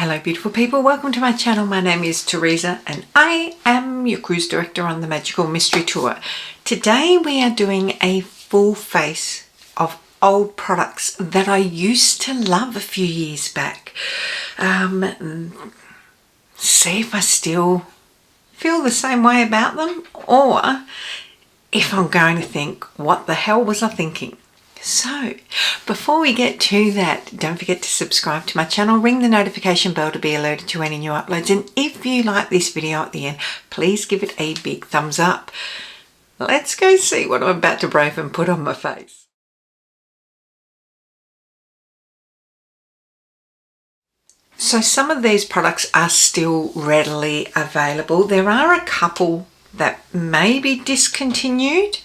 Hello beautiful people, welcome to my channel. My name is Teresa and I am your cruise director on the Magical Mystery Tour. Today we are doing a full face of old products that I used to love a few years back. See if I still feel the same way about them, or if I'm going to think, what the hell was I thinking? So, before we get to that, don't forget to subscribe to my channel, ring the notification bell to be alerted to any new uploads, and if you like this video at the end, please give it a big thumbs up. Let's go see what I'm about to brave and put on my face. So some of these products are still readily available. There are a couple that may be discontinued.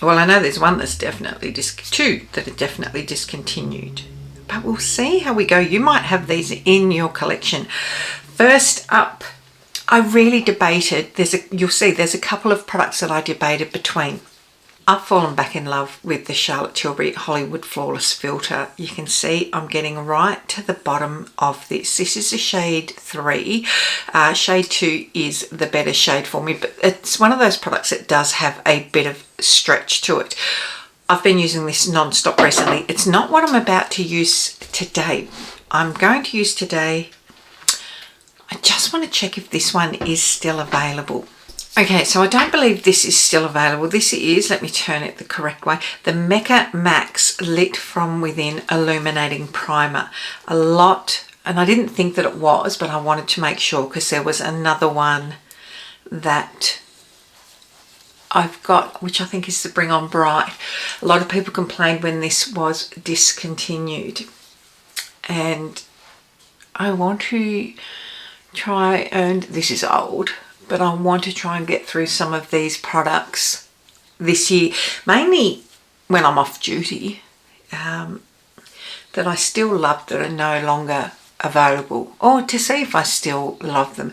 Well, I know there's one that's definitely two that are definitely discontinued, but we'll see how we go. You might have these in your collection. First up, I really debated. You'll see there's a couple of products that I debated between. I've fallen back in love with the Charlotte Tilbury Hollywood Flawless Filter. You can see I'm getting right to the bottom of this. This is a shade 3. Shade 2 is the better shade for me, but it's one of those products that does have a bit of stretch to it. I've been using this non-stop recently. It's not what I'm about to use today. I'm going to use today. I just want to check if this one is still available. Okay, so I don't believe this is still available. This is, let me turn it the correct way, the Mecca Max Lit From Within Illuminating Primer. A lot, and I didn't think that it was, but I wanted to make sure because there was another one that I've got, which I think is the Bring On Bright. A lot of people complained when this was discontinued, and I want to try, and this is old, but I want to try and get through some of these products this year, mainly when I'm off duty, that I still love that are no longer available, or to see if I still love them.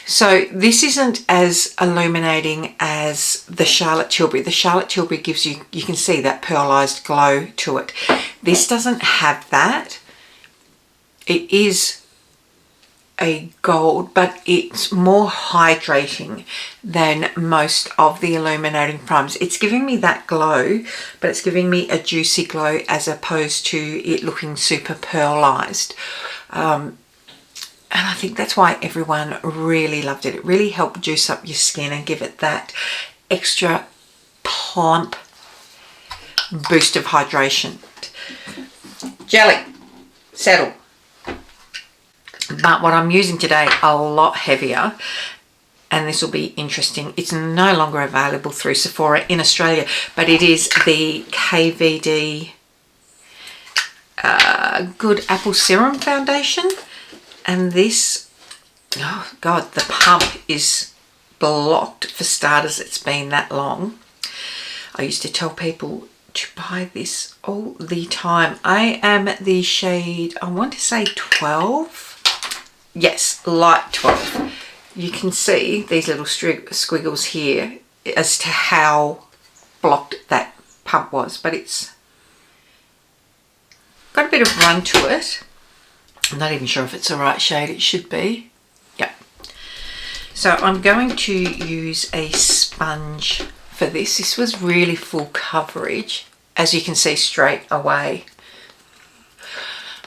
So this isn't as illuminating as the Charlotte Tilbury. The Charlotte Tilbury gives you can see that pearlized glow to it. This doesn't have that. It is a gold, but it's more hydrating than most of the illuminating primers. It's giving me that glow, but it's giving me a juicy glow as opposed to it looking super pearlized. And I think that's why everyone really loved it. It really helped juice up your skin and give it that extra plump boost of hydration. Jelly, settle. But what I'm using today, a lot heavier, and this will be interesting. It's no longer available through Sephora in Australia, but it is the KVD Good Apple Serum Foundation. And this, oh God, the pump is blocked. For starters, it's been that long. I used to tell people to buy this all the time. I am the shade, I want to say 12. Yes, light 12. You can see these little squiggles here as to how blocked that pump was, but it's got a bit of run to it. I'm not even sure if it's the right shade. It should be. Yep. So I'm going to use a sponge for this. This was really full coverage, as you can see straight away.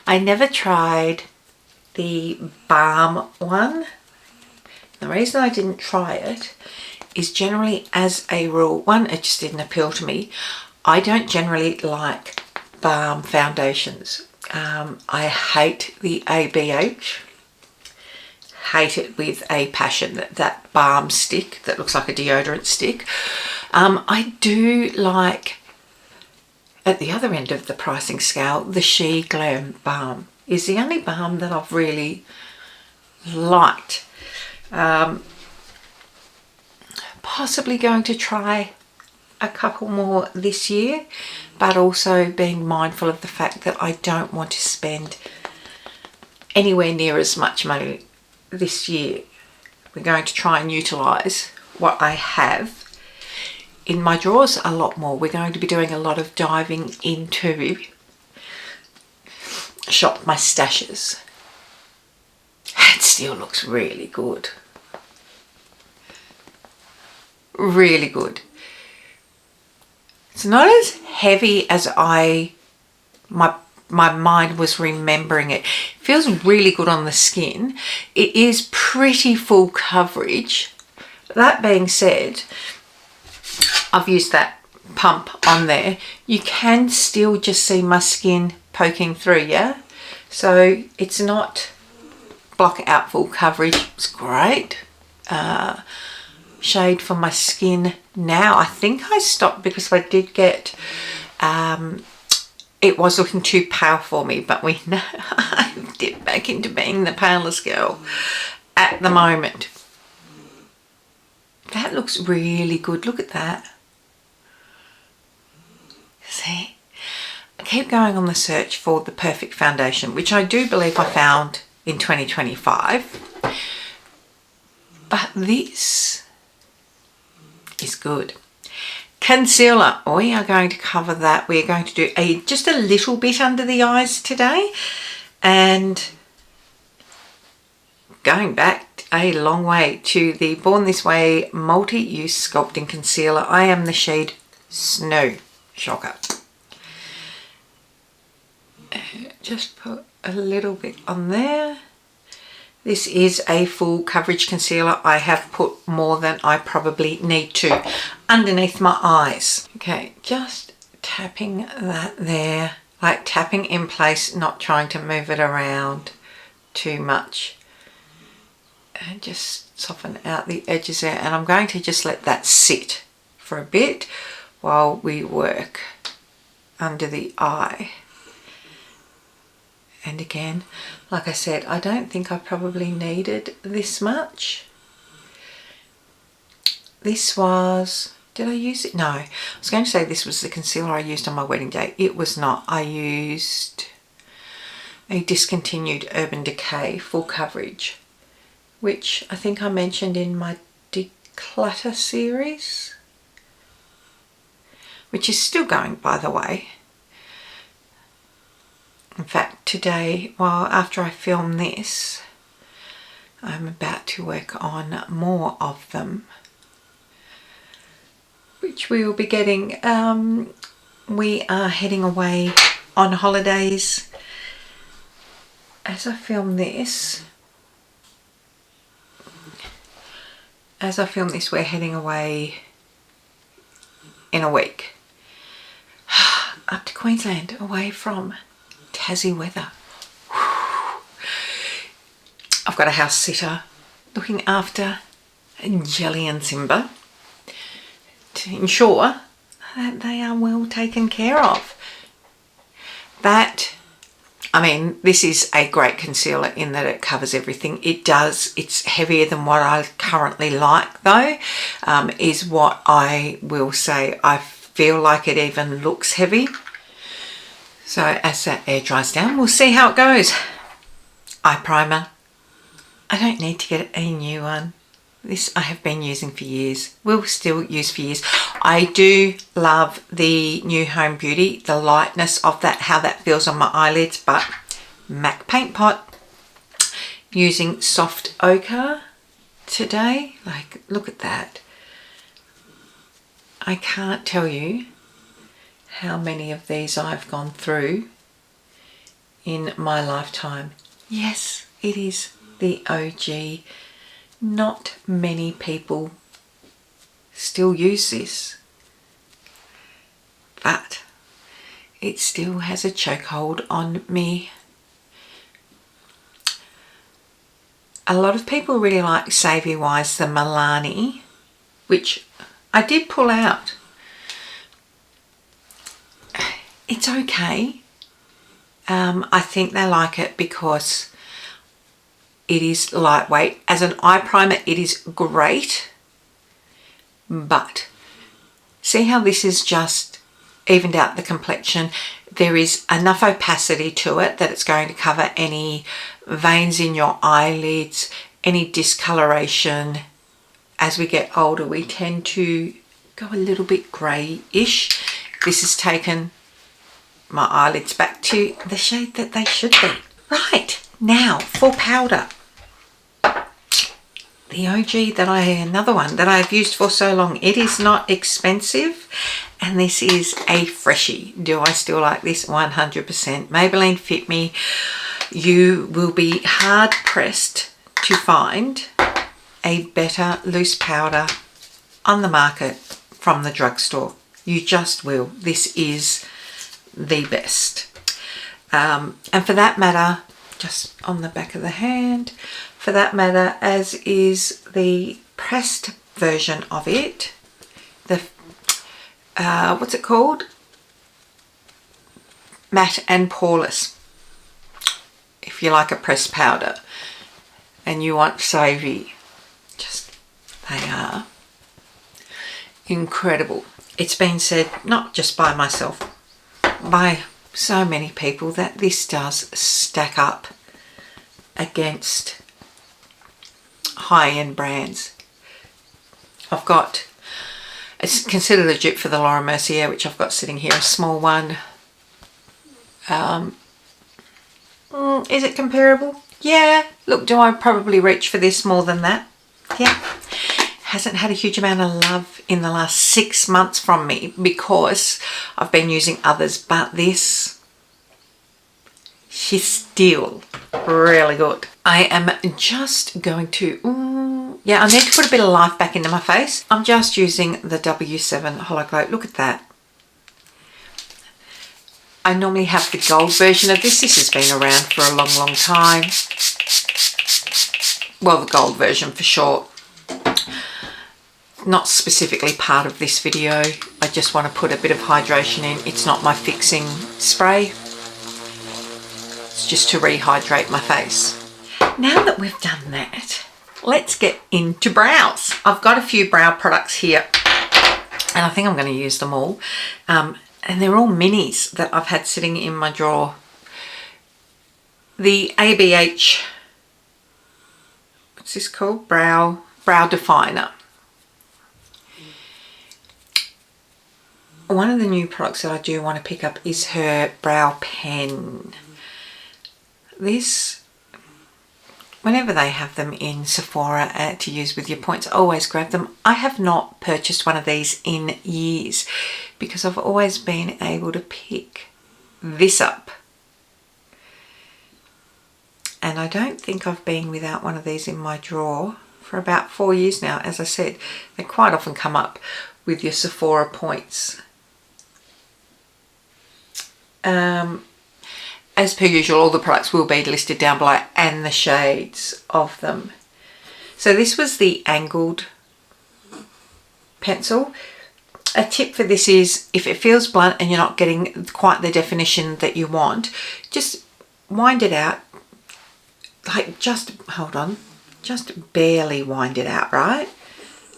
I never tried the balm one. The reason I didn't try it is generally, as a rule, one, it just didn't appeal to me. I don't generally like balm foundations. I hate the ABH. Hate it with a passion, that balm stick that looks like a deodorant stick. I do like, at the other end of the pricing scale, the She Glam balm is the only balm that I've really liked. Possibly going to try a couple more this year, but also being mindful of the fact that I don't want to spend anywhere near as much money this year. We're going to try and utilise what I have in my drawers a lot more. We're going to be doing a lot of diving into shop my stashes. That still looks really good. Really good. It's not as heavy as my mind was remembering it. It feels really good on the skin. It is pretty full coverage. That being said, I've used that pump on there. You can still just see my skin poking through, yeah? So it's not block out full coverage. It's great. Shade for my skin now. I think I stopped because I did get it was looking too pale for me, but we know I've dipped back into being the palest girl at the moment. That looks really good. Look at that. See? I keep going on the search for the perfect foundation, which I do believe I found in 2025. But this is good. Concealer, we are going to cover that. We're going to do just a little bit under the eyes today, and going back a long way to the Born This Way multi-use sculpting concealer. I am the shade Snow. Shocker. Just put a little bit on there. This is a full coverage concealer. I have put more than I probably need to underneath my eyes. Okay, just tapping that there, like tapping in place, not trying to move it around too much. And just soften out the edges there. And I'm going to just let that sit for a bit while we work under the eye. And again, like I said, I don't think I probably needed this much. This was, did I use it? No, I was going to say this was the concealer I used on my wedding day. It was not. I used a discontinued Urban Decay full coverage, which I think I mentioned in my Declutter series, which is still going, by the way. In fact, today, well, after I film this, I'm about to work on more of them, which we will be getting. We are heading away on holidays. As I film this, we're heading away in a week up to Queensland, away from Tassie weather. I've got a house sitter looking after Jelly and Simba to ensure that they are well taken care of. That, I mean, this is a great concealer in that it covers everything. It does. It's heavier than what I currently like, though, is what I will say. I feel like it even looks heavy. So as that air dries down, we'll see how it goes. Eye primer. I don't need to get a new one. This I have been using for years. Will still use for years. I do love the new Home Beauty, the lightness of that, how that feels on my eyelids, but MAC Paint Pot, using soft ochre today. Like, look at that. I can't tell you how many of these I've gone through in my lifetime. Yes, it is the OG. Not many people still use this, but it still has a chokehold on me. A lot of people really like Savvy Wise, the Milani, which I did pull out. It's okay. I think they like it because it is lightweight. As an eye primer, it is great. But see how this is just evened out the complexion? There is enough opacity to it that it's going to cover any veins in your eyelids, any discoloration. As we get older, we tend to go a little bit grey-ish. This has taken my eyelids back to the shade that they should be. Right, now for powder. the OG another one that I've used for so long. It is not expensive, and this is a freshie. Do I still like this? 100%. Maybelline Fit Me. You will be hard pressed to find a better loose powder on the market from the drugstore. You just will. This is the best. And for that matter, just on the back of the hand, for that matter, as is the pressed version of it, the what's it called? Matte and Poreless. If you like a pressed powder and you want savvy, they are incredible. It's been said, not just by myself, by so many people, that this does stack up against high-end brands. I've got, it's considered a dupe for the Laura Mercier, which I've got sitting here, a small one. Is it comparable? Yeah. Look, do I probably reach for this more than that? Yeah. Hasn't had a huge amount of love in the last 6 months from me because I've been using others, but this, she's still really good. I am just going to, yeah, I need to put a bit of life back into my face. I'm just using the W7 Holo Glow. Look at that. I normally have the gold version of this. This has been around for a long, long time. Well, the gold version for short. Not specifically part of this video. I just want to put a bit of hydration in. It's not my fixing spray. It's just to rehydrate my face. Now that we've done that, let's get into brows. I've got a few brow products here and I think I'm going to use them all. And they're all minis that I've had sitting in my drawer. The ABH, what's this called? Brow Definer. One of the new products that I do want to pick up is her brow pen. This, whenever they have them in Sephora to use with your points, I always grab them. I have not purchased one of these in years because I've always been able to pick this up. And I don't think I've been without one of these in my drawer for about 4 years now. As I said, they quite often come up with your Sephora points. As per usual, all the products will be listed down below and the shades of them. So this was the angled pencil. A tip for this is, if it feels blunt and you're not getting quite the definition that you want, just wind it out. Like, just, hold on, just barely wind it out, right?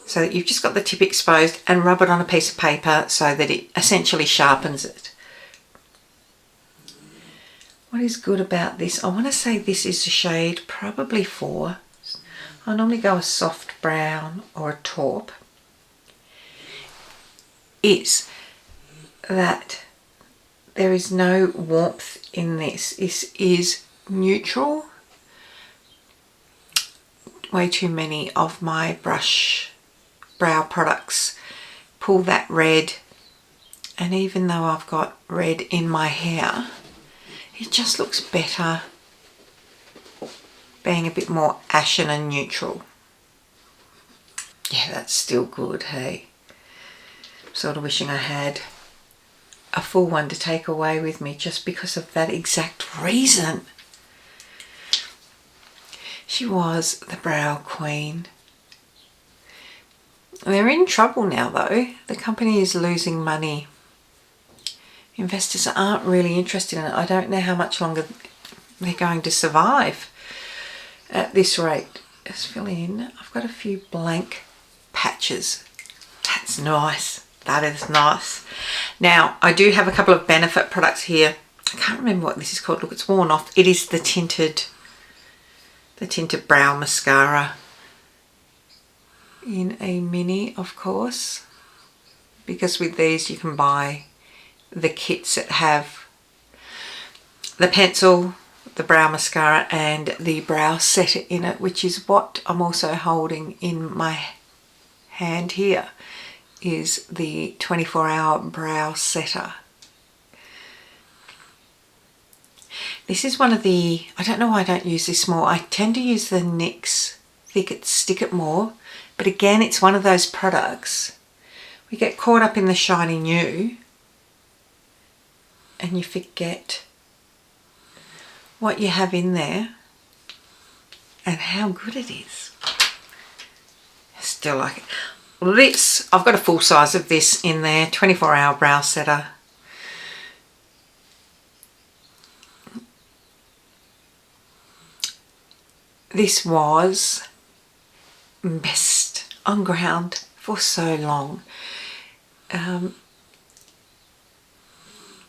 So that you've just got the tip exposed, and rub it on a piece of paper so that it essentially sharpens it. What is good about this? I want to say this is a shade probably 4. I normally go a soft brown or a taupe. Is that there is no warmth in this. This is neutral. Way too many of my brow products pull that red, and even though I've got red in my hair, it just looks better being a bit more ashen and neutral. Yeah, that's still good, hey. Sort of wishing I had a full one to take away with me just because of that exact reason. She was the brow queen. They're in trouble now though. The company is losing money. Investors aren't really interested in it. I don't know how much longer they're going to survive at this rate. Let's fill in. I've got a few blank patches. That's nice. That is nice. Now, I do have a couple of Benefit products here. I can't remember what this is called. Look, it's worn off. It is the tinted brow mascara in a mini, of course, because with these you can buy the kits that have the pencil, the brow mascara and the brow setter in it, which is what I'm also holding in my hand here, is the 24-hour brow setter. This is one of the, I don't know why I don't use this more. I tend to use the NYX Thick It Stick It more, but again, it's one of those products. We get caught up in the shiny new and you forget what you have in there and how good it is. I still like it. This, I've got a full size of this in there, 24-hour brow setter. This was best on ground for so long. And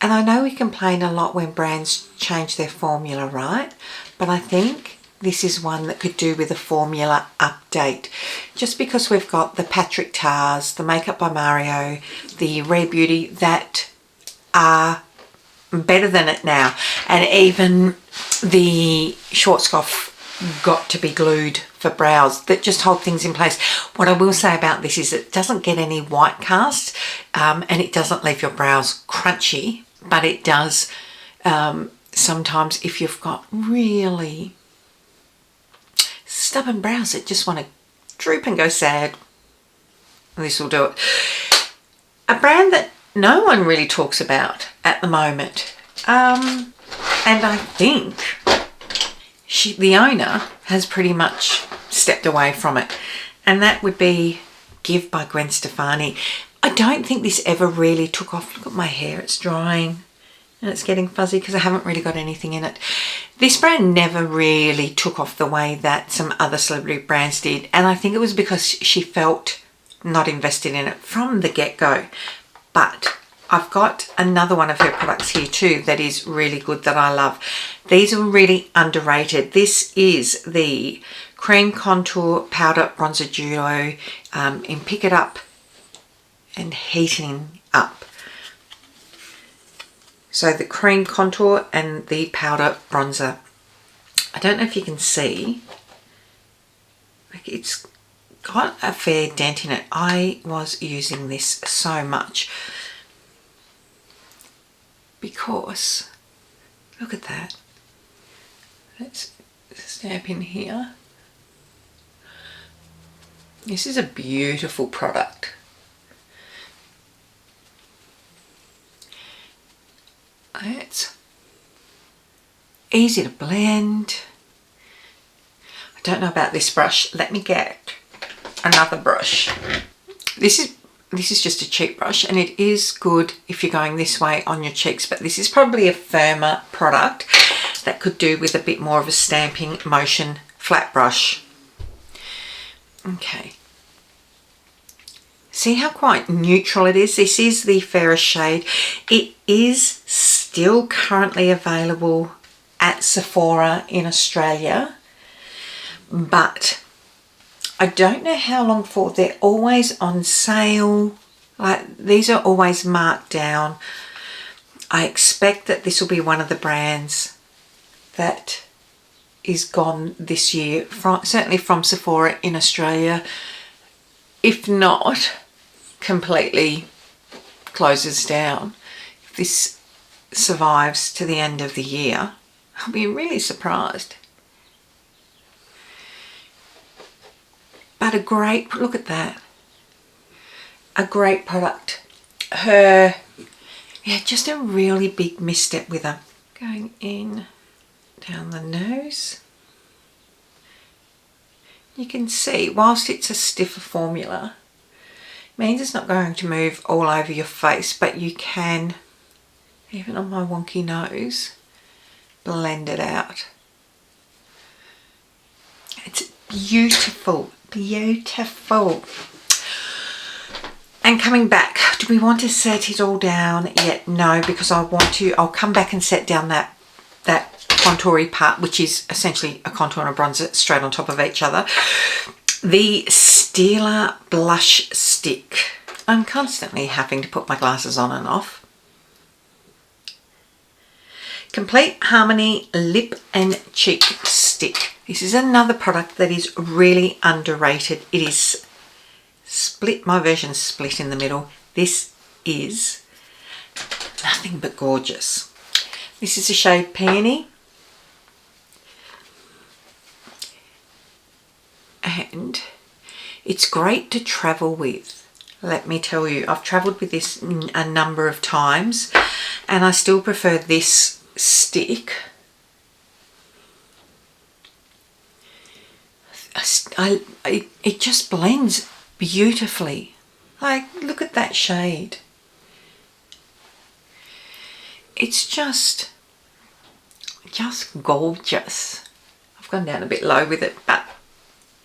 I know we complain a lot when brands change their formula, right? But I think this is one that could do with a formula update. Just because we've got the Patrick Tars, the Makeup by Mario, the Rare Beauty that are better than it now. And even the Schwarzkopf got to be glued for brows that just hold things in place. What I will say about this is it doesn't get any white cast and it doesn't leave your brows crunchy, but it does sometimes if you've got really stubborn brows that just want to droop and go sad, this will do it. A brand that no one really talks about at the moment, and I think the owner has pretty much stepped away from it, and that would be Give by Gwen Stefani. I don't think this ever really took off. Look at my hair, it's drying and it's getting fuzzy because I haven't really got anything in it. This brand never really took off the way that some other celebrity brands did, and I think it was because she felt not invested in it from the get-go. But I've got another one of her products here too that is really good that I love. These are really underrated. This is the Cream Contour Powder Bronzer Duo in Pick It Up and Heating Up. So the cream contour and the powder bronzer. I don't know if you can see, like it's got a fair dent in it. I was using this so much because, look at that. Let's stamp in here. This is a beautiful product. It's easy to blend. I don't know about this brush. Let me get another brush. This is just a cheap brush, and it is good if you're going this way on your cheeks, but this is probably a firmer product that could do with a bit more of a stamping motion flat brush. Okay. See how quite neutral it is? This is the fairest shade. It is still currently available at Sephora in Australia, but I don't know how long for. They're always on sale. Like, these are always marked down. I expect that this will be one of the brands that is gone this year, certainly from Sephora in Australia. If not, completely closes down. If this survives to the end of the year, I'll be really surprised. But a great, look at that, a great product. Yeah, just a really big misstep with her. Going in down the nose. You can see, whilst it's a stiffer formula, it means it's not going to move all over your face, but you can, even on my wonky nose, blend it out. It's beautiful, beautiful. And coming back, do we want to set it all down yet? No, because I'll come back and set down that contoury part, which is essentially a contour and a bronzer straight on top of each other. The Stila Blush Stick. I'm constantly having to put my glasses on and off. Complete Harmony Lip and Cheek Stick. This is another product that is really underrated. It is split, my version's split in the middle. This is nothing but gorgeous. This is a shade Peony. And it's great to travel with. Let me tell you, I've travelled with this a number of times and I still prefer this stick. It just blends beautifully. Like, look at that shade. It's just gorgeous. I've gone down a bit low with it, but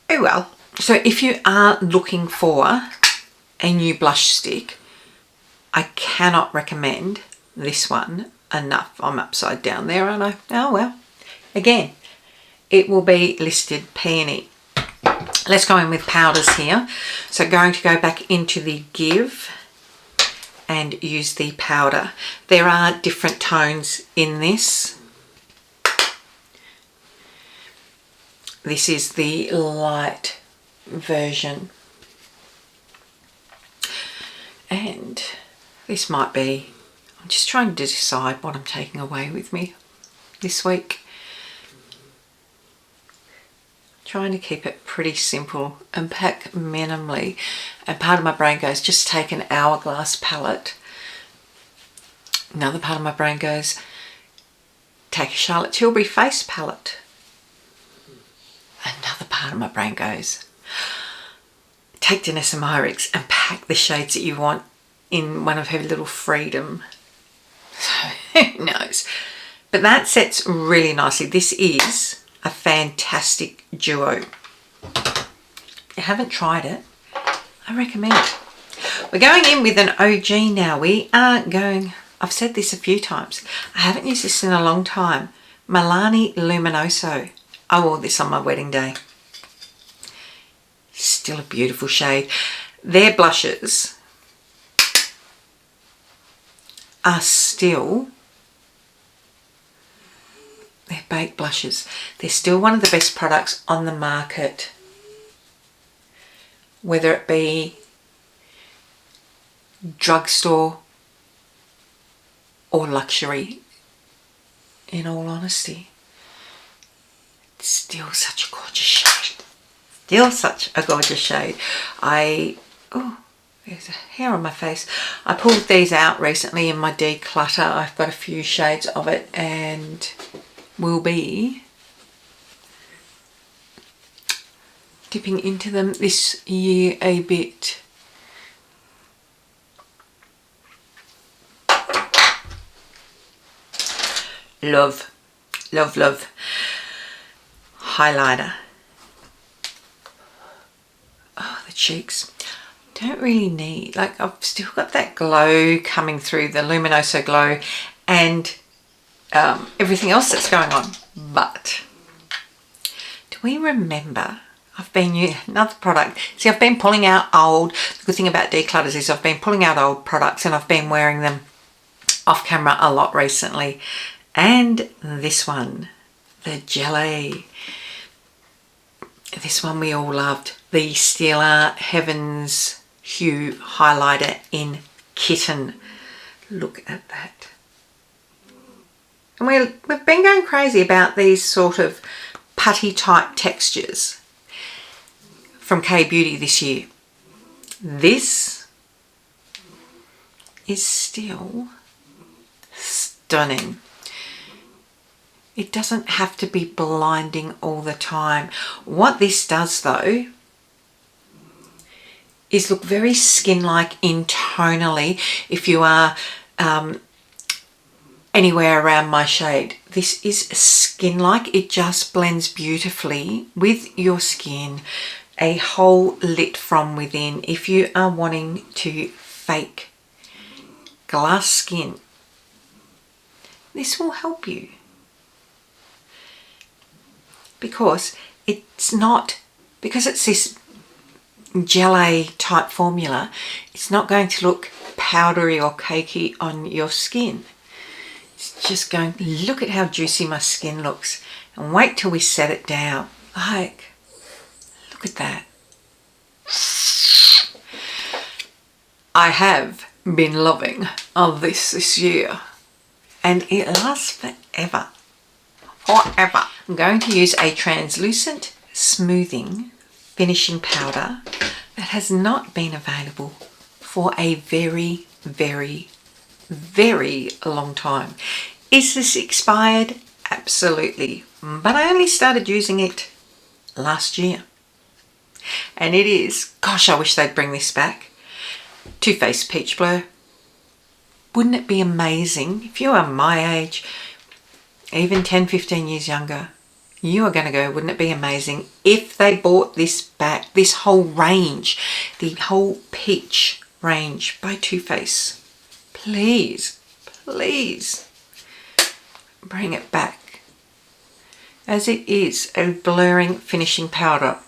oh well. So if you are looking for a new blush stick, I cannot recommend this one enough. I'm upside down there, aren't I? Oh well. Again, it will be listed Peony. Let's go in with powders here. So going to go back into the Give and use the powder. There are different tones in this. This is the light version. And this might be, I'm just trying to decide what I'm taking away with me this week. Trying to keep it pretty simple and pack minimally. And part of my brain goes, just take an Hourglass palette. Another part of my brain goes, take a Charlotte Tilbury face palette. Another part of my brain goes, take Danessa Myricks and pack the shades that you want in one of her little Freedom. So who knows? But that sets really nicely. This is a fantastic duo. If you haven't tried it, I recommend it. We're going in with an OG now. We are going, I've said this a few times, I haven't used this in a long time. Milani Luminoso. I wore this on my wedding day. Still a beautiful shade. Their blushes are still, they're baked blushes. They're still one of the best products on the market. Whether it be drugstore or luxury, in all honesty. It's still such a gorgeous shade. Still such a gorgeous shade. Oh, there's a hair on my face. I pulled these out recently in my declutter. I've got a few shades of it and will be dipping into them this year a bit. Love, love, love. Highlighter. Oh, the cheeks. Don't really need, like, I've still got that glow coming through, the Luminoso glow and everything else that's going on. But do we remember, I've been using another product. See, I've been pulling out old, the good thing about declutters is I've been pulling out old products and I've been wearing them off camera a lot recently. And this one, the Gelée. This one we all loved. The Stila Heavens Hue highlighter in Kitten. Look at that. And we've been going crazy about these sort of putty type textures from K-Beauty this year. This is still stunning. It doesn't have to be blinding all the time. What this does though is look very skin-like intonally. If you are anywhere around my shade, this is skin-like. It just blends beautifully with your skin. A whole lit from within. If you are wanting to fake glass skin, this will help you. Because it's not, because it's this Gelée type formula, it's not going to look powdery or cakey on your skin. It's just going, look at how juicy my skin looks. And wait till we set it down. Like, look at that. I have been loving this year. And it lasts forever. Forever. I'm going to use a translucent smoothing finishing powder that has not been available for a very, very, very long time. Is this expired? Absolutely. But I only started using it last year. And it is, gosh, I wish they'd bring this back. Too Faced Peach Blur. Wouldn't it be amazing if you are my age, even 10, 15 years younger, you are going to go, wouldn't it be amazing if they bought this back, this whole range, the whole peach range by Too Faced. Please, please bring it back, as it is a blurring finishing powder.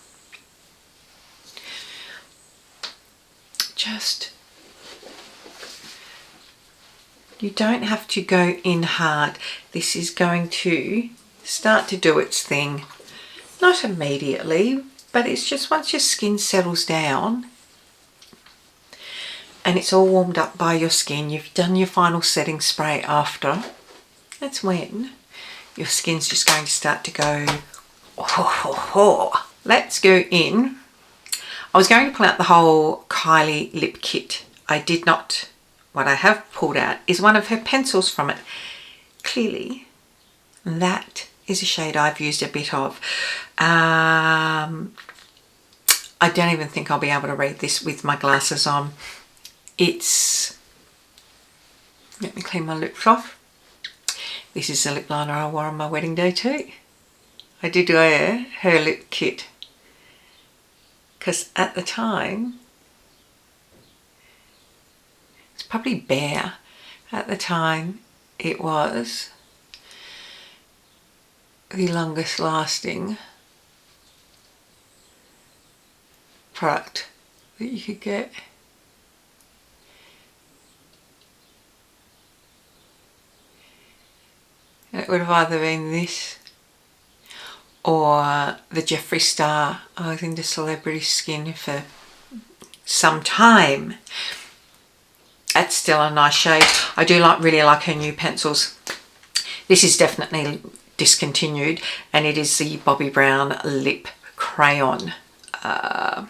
Just, you don't have to go in hard. This is going to start to do its thing. Not immediately, but it's just once your skin settles down and it's all warmed up by your skin, you've done your final setting spray after, that's when your skin's just going to start to go, oh. Let's go in. I was going to pull out the whole Kylie lip kit. I did not. What I have pulled out is one of her pencils from it. Clearly, that is a shade I've used a bit of. I don't even think I'll be able to read this with my glasses on. It's, let me clean my lips off. This is the lip liner I wore on my wedding day too. I did wear her lip kit because at the time, it's probably bare. At the time, it was the longest lasting product that you could get. And it would have either been this or the Jeffree Star. I was into celebrity skin for some time. That's still a nice shade. I do really like her new pencils. This is definitely discontinued, and it is the Bobbi Brown lip crayon. The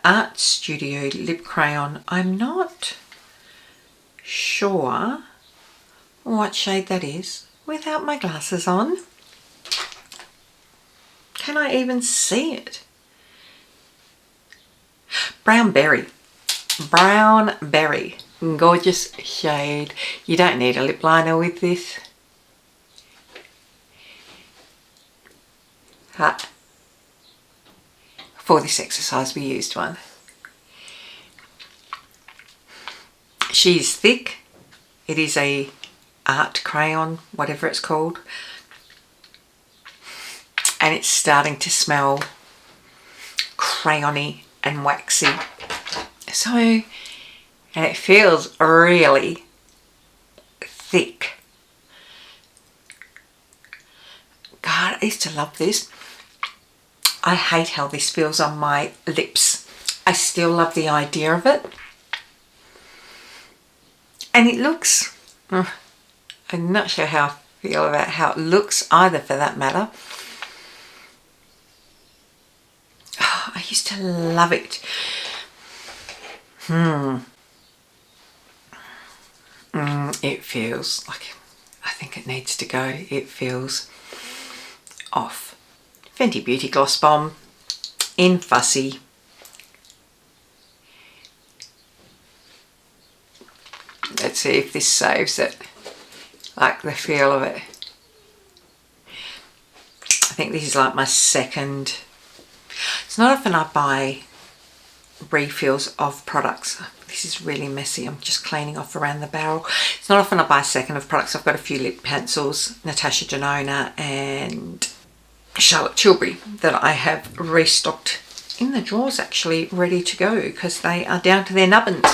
Art Studio lip crayon. I'm not sure what shade that is without my glasses on. Can I even see it? Brown Berry. Brown Berry. Gorgeous shade. You don't need a lip liner with this. For this exercise we used one. She's thick. It is a art crayon, whatever it's called. And it's starting to smell crayony and waxy. So, and it feels really thick. God, I used to love this. I hate how this feels on my lips. I still love the idea of it. And it looks, I'm not sure how I feel about how it looks either, for that matter. Oh, I used to love it. It feels like, I think it needs to go. It feels off. Fenty Beauty Gloss Bomb in Fussy. Let's see if this saves it. Like the feel of it. I think this is like my second. It's not often I buy refills of products. This is really messy. I'm just cleaning off around the barrel. It's not often I buy a second of products. I've got a few lip pencils, Natasha Denona and Charlotte Tilbury, that I have restocked in the drawers, actually ready to go because they are down to their nubbins.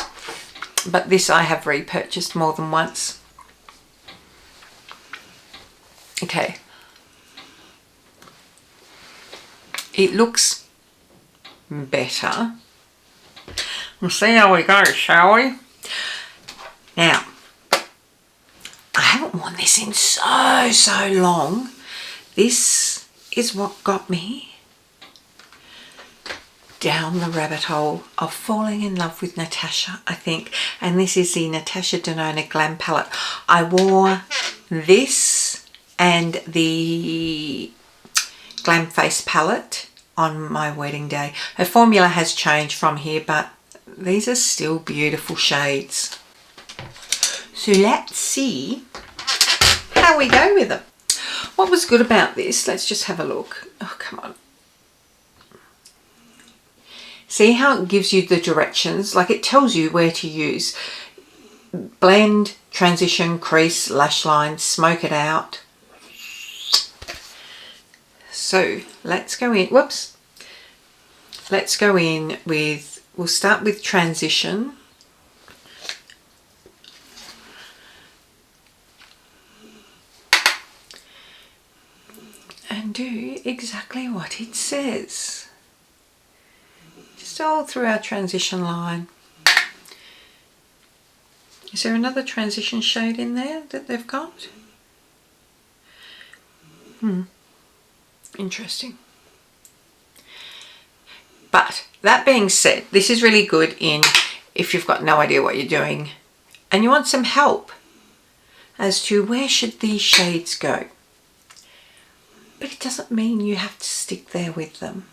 But this I have repurchased more than once. Okay. It looks better. We'll see how we go, shall we? Now, I haven't worn this in so long. This is what got me down the rabbit hole of falling in love with Natasha, I think. And this is the Natasha Denona Glam Palette. I wore this and the Glam Face palette on my wedding day. Her formula has changed from here, but these are still beautiful shades. So let's see how we go with them. What was good about this? Let's just have a look. Oh, come on. See how it gives you the directions? Like, it tells you where to use. Blend, transition, crease, lash line, smoke it out. So let's go in. Whoops. Let's go in with, we'll start with transition. And do exactly what it says. Just all through our transition line. Is there another transition shade in there that they've got? Interesting. But that being said, this is really good in if you've got no idea what you're doing and you want some help as to where should these shades go. But it doesn't mean you have to stick there with them.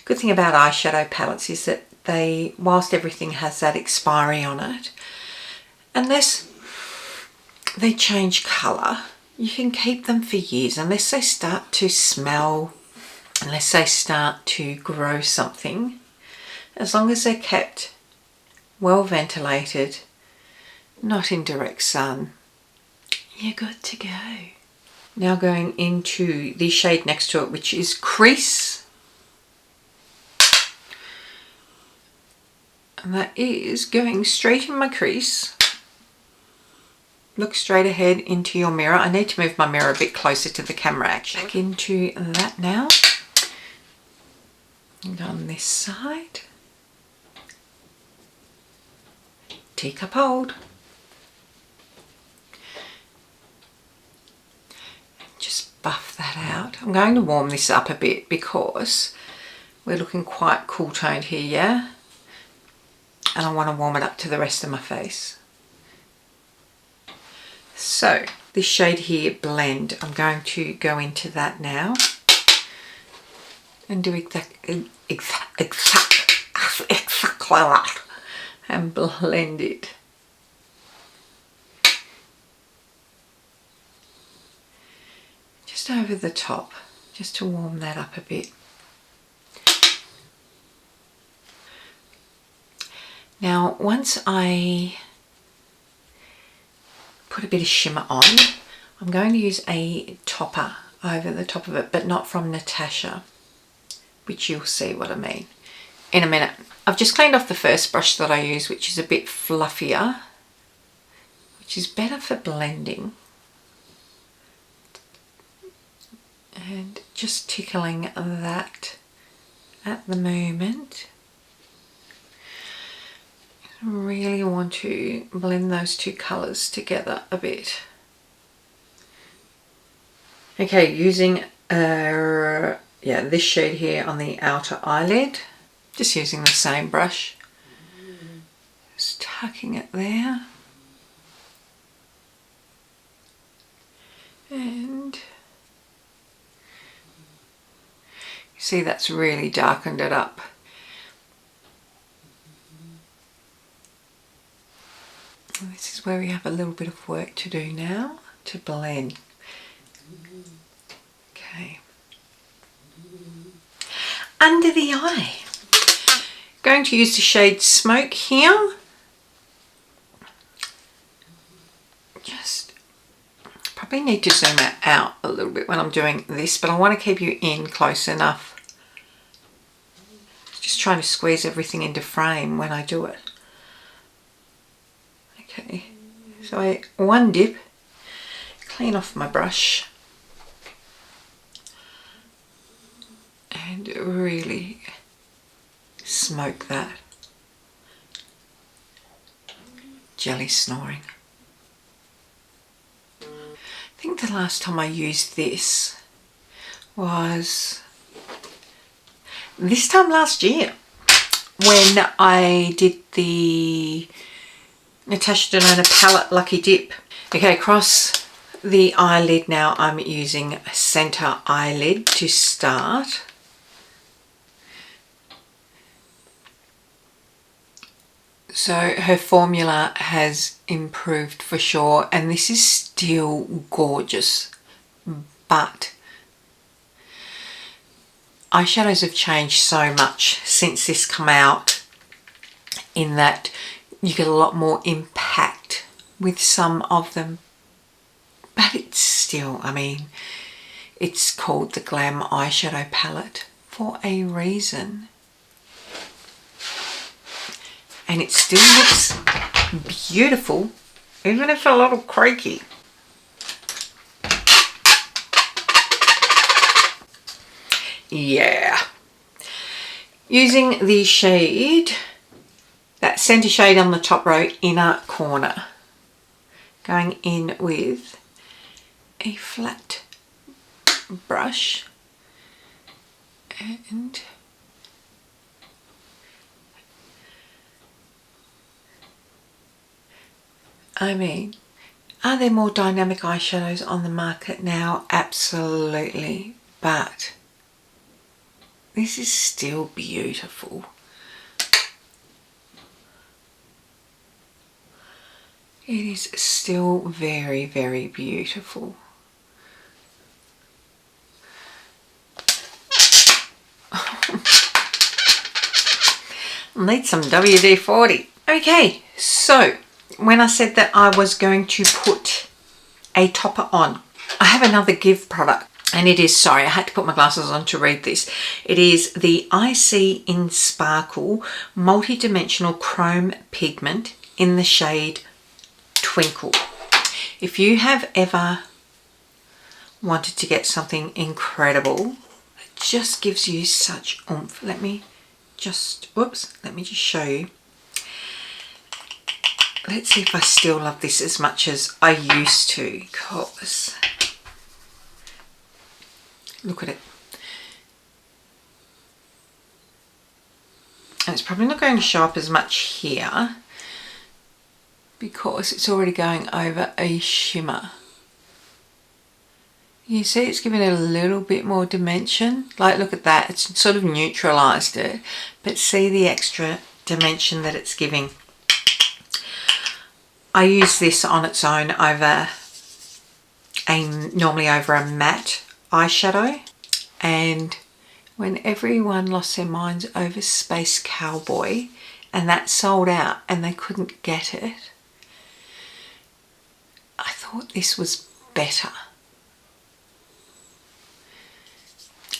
Good thing about eyeshadow palettes is that they, whilst everything has that expiry on it, unless they change colour, you can keep them for years unless they start to smell, unless they start to grow something. As long as they're kept well ventilated, not in direct sun, you're good to go. Now going into the shade next to it, which is Crease. And that is going straight in my crease. Look straight ahead into your mirror. I need to move my mirror a bit closer to the camera actually. Back into that now. And on this side. Teacup hold. Just buff that out. I'm going to warm this up a bit because we're looking quite cool toned here, yeah? And I want to warm it up to the rest of my face. So this shade here, Blend, I'm going to go into that now and do exactly that and blend it. Just over the top, just to warm that up a bit. Now, once I put a bit of shimmer on, I'm going to use a topper over the top of it, but not from Natasha, which you'll see what I mean in a minute. I've just cleaned off the first brush that I use, which is a bit fluffier, which is better for blending. And just tickling that at the moment. Really want to blend those two colours together a bit. Okay, using this shade here on the outer eyelid, just using the same brush, just tucking it there, and you see that's really darkened it up. This is where we have a little bit of work to do now to blend. Okay. Under the eye. Going to use the shade Smoke here. Just probably need to zoom it out a little bit when I'm doing this, but I want to keep you in close enough. Just trying to squeeze everything into frame when I do it. Okay, so one dip, clean off my brush and really smoke that. Jelly snoring. I think the last time I used this was this time last year when I did the Natasha Denona palette Lucky Dip. Okay, across the eyelid now I'm using center eyelid to start. So her formula has improved for sure, and this is still gorgeous, but eyeshadows have changed so much since this come out in that you get a lot more impact with some of them, but it's still, I mean, it's called the Glam Eyeshadow Palette for a reason. And it still looks beautiful, even if a little creaky. Yeah. Using the shade, that center shade on the top row, inner corner. Going in with a flat brush and I mean, are there more dynamic eyeshadows on the market now? Absolutely, but this is still beautiful. It is still very, very beautiful. Need some WD-40. Okay, so when I said that I was going to put a topper on, I have another Give product, and it is, sorry, I had to put my glasses on to read this. It is the I See in Sparkle Multi-Dimensional Chrome Pigment in the shade Twinkle. If you have ever wanted to get something incredible that just gives you such oomph, let me just show you. Let's see if I still love this as much as I used to, because look at it. And it's probably not going to show up as much here because it's already going over a shimmer. You see it's giving it a little bit more dimension. Like, look at that, it's sort of neutralized it, but see the extra dimension that it's giving. I use this on its own over normally over a matte eyeshadow, and when everyone lost their minds over Space Cowboy and that sold out and they couldn't get it, I thought this was better.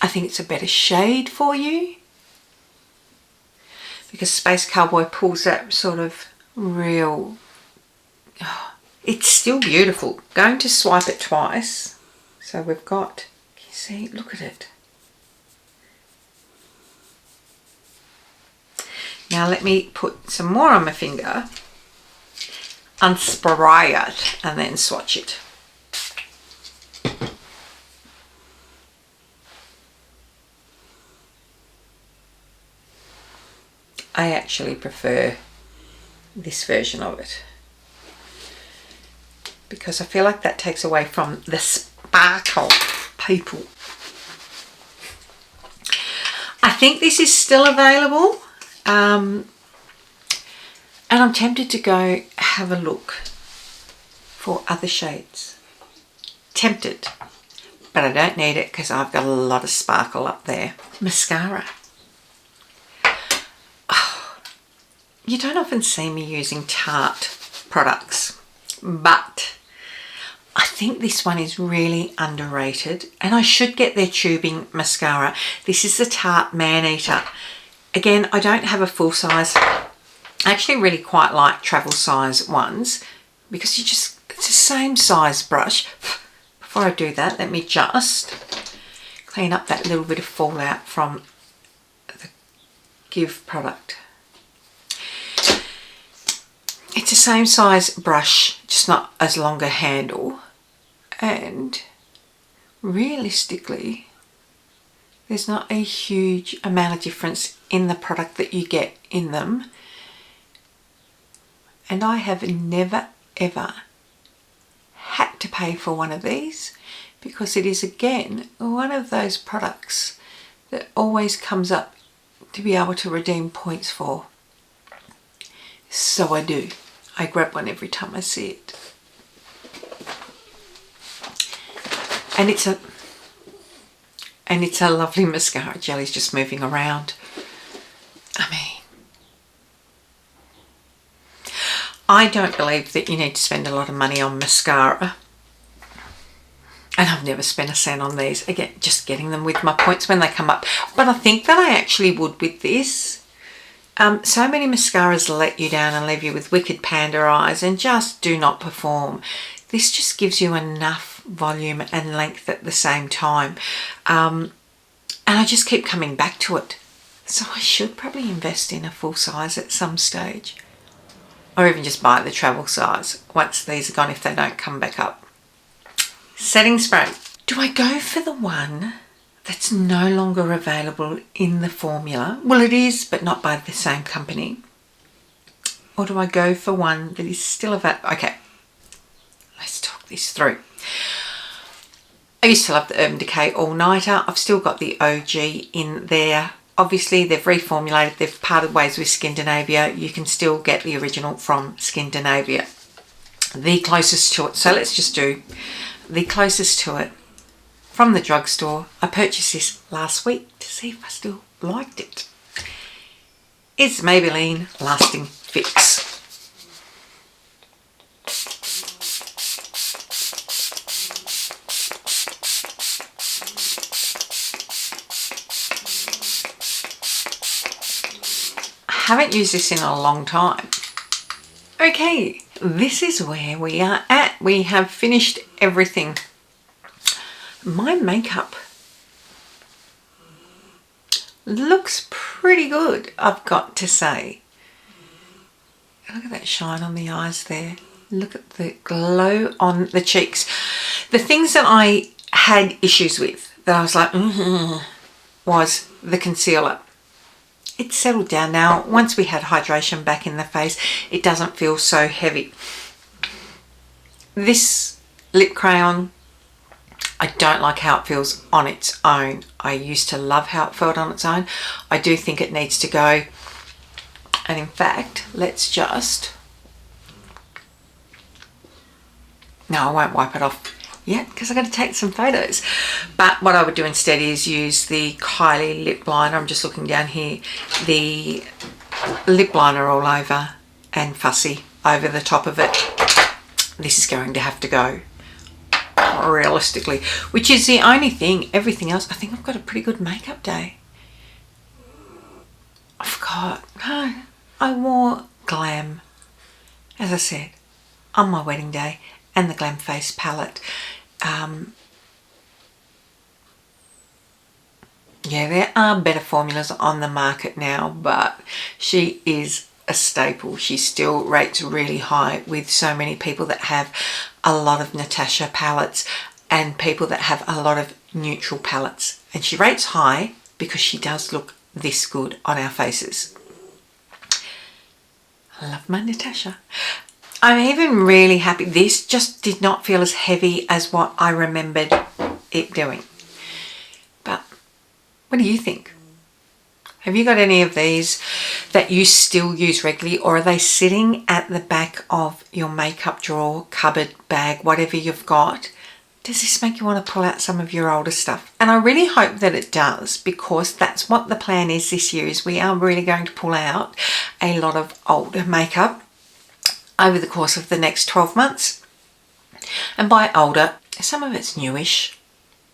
I think it's a better shade for you because Space Cowboy pulls that sort of real, it's still beautiful. Going to swipe it twice. So we've got, can you see, look at it. Now let me put some more on my finger, unspray it, and then swatch it. I actually prefer this version of it because I feel like that takes away from the sparkle, people. I think this is still available, and I'm tempted to go have a look for other shades. Tempted, but I don't need it because I've got a lot of sparkle up there. Mascara. You don't often see me using Tarte products, but I think this one is really underrated, and I should get their tubing mascara. This is the Tarte Man-Eater. Again, I don't have a full size. I actually really quite like travel size ones because it's the same size brush before I do that, let me just clean up that little bit of fallout from the Give product. It's the same size brush, just not as long a handle, and realistically there's not a huge amount of difference in the product that you get in them, and I have never ever had to pay for one of these because it is again one of those products that always comes up to be able to redeem points for. So I do. I grab one every time I see it. And it's a lovely mascara. Jelly's just moving around. I mean, I don't believe that you need to spend a lot of money on mascara. And I've never spent a cent on these. Again, just getting them with my points when they come up. But I think that I actually would with this. So many mascaras let you down and leave you with wicked panda eyes and just do not perform. This just gives you enough volume and length at the same time. And I just keep coming back to it. So I should probably invest in a full size at some stage. Or even just buy the travel size once these are gone if they don't come back up. Setting spray. Do I go for the one that's no longer available in the formula? Well, it is, but not by the same company. Or do I go for one that is still available? Okay, let's talk this through. I used to love the Urban Decay All Nighter. I've still got the OG in there. Obviously, they've reformulated. They've parted ways with Skindinavia. You can still get the original from Skindinavia. The closest to it, so let's just do the closest to it from the drugstore. I purchased this last week to see if I still liked it. It's Maybelline Lasting Fix. I haven't used this in a long time. Okay, this is where we are at. We have finished everything. My makeup looks pretty good, I've got to say. Look at that shine on the eyes there. Look at the glow on the cheeks. The things that I had issues with, that I was like, was the concealer. It's settled down now. Once we had hydration back in the face, it doesn't feel so heavy. This lip crayon, I don't like how it feels on its own. I used to love how it felt on its own. I do think it needs to go. And in fact, let's just... No, I won't wipe it off yet because I've got to take some photos. But what I would do instead is use the Kylie lip liner. I'm just looking down here. The lip liner all over and Fussy over the top of it. This is going to have to go, realistically, which is the only thing. Everything else, I think I've got a pretty good makeup day. I forgot. No, I wore Glam, as I said, on my wedding day, and the Glam Face palette. Yeah, there are better formulas on the market now, but she is a staple. She still rates really high with so many people that have a lot of Natasha palettes and people that have a lot of neutral palettes. And she rates high because she does look this good on our faces. I love my Natasha. I'm even really happy. This just did not feel as heavy as what I remembered it doing. But what do you think? Have you got any of these that you still use regularly, or are they sitting at the back of your makeup drawer, cupboard, bag, whatever you've got? Does this make you want to pull out some of your older stuff? And I really hope that it does, because that's what the plan is this year, is we are really going to pull out a lot of older makeup over the course of the next 12 months. And by older, some of it's newish.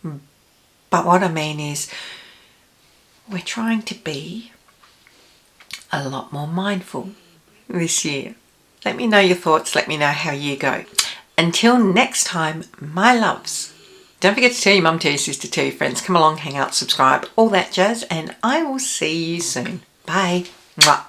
But what I mean is we're trying to be a lot more mindful this year. Let me know your thoughts. Let me know how you go. Until next time, my loves. Don't forget to tell your mum, tell your sister, tell your friends. Come along, hang out, subscribe, all that jazz, and I will see you soon. Bye. Mwah.